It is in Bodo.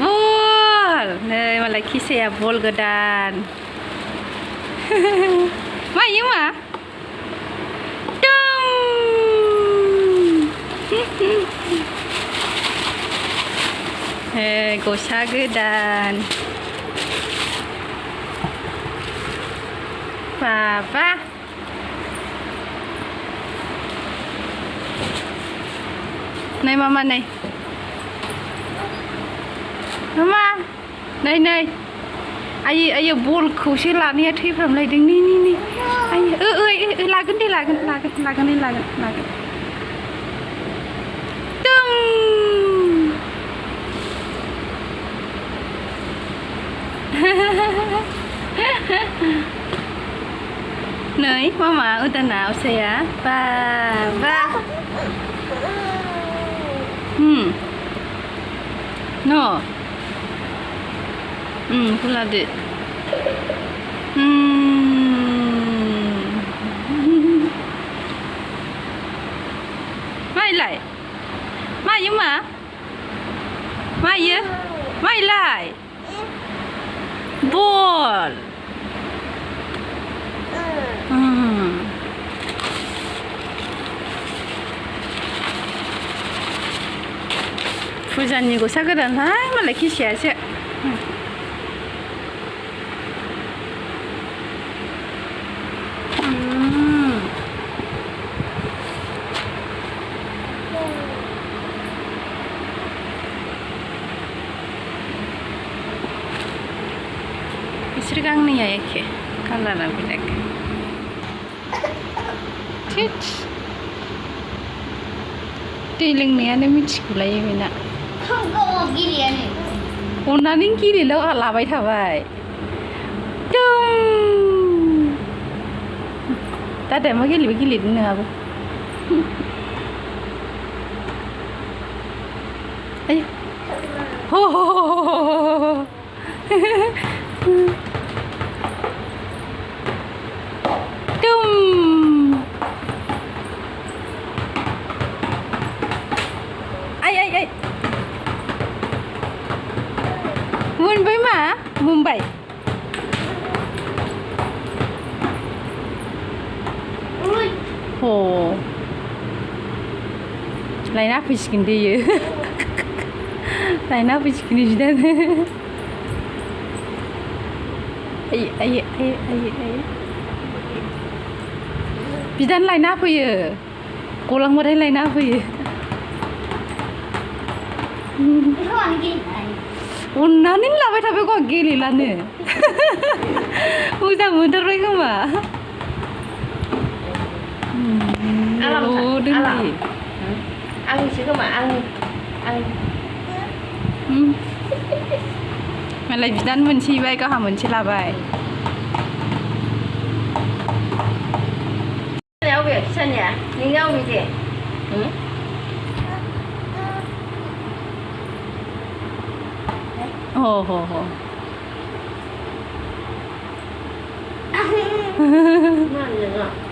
bol नै malah kisahnya bol gwdan mayu ma gosha gwdan Papa này mama này mama này này ai bol khẩu sứ là này thấy phẩm lại đứng ní ai là cái đi là cái tung này mama udah nào saya ba no pula deh mai lại mai nhưng mà mai gì mai lại ball Pujani gosha gwdan hai malah kisahnya बिसोर गांनैया एखे कालारा बेलेग दै लोंनायानो मिथिगौलायो बेना अननानै गेलेल' लाबाय थाबाय दादाया मा गेलेदों नोंहाबो आयो ai mwnbai lain apa sih dia lain apa sih dia ayo bidan lain apa ya kolang model lain apa ya Unnanin labai tapi kok gelilannya udah muter lagi mah alam sih kok mah malah bidan mencibai kau ham mencilabai Nyawa ya, sana, ni nyawa ni Oh. Mana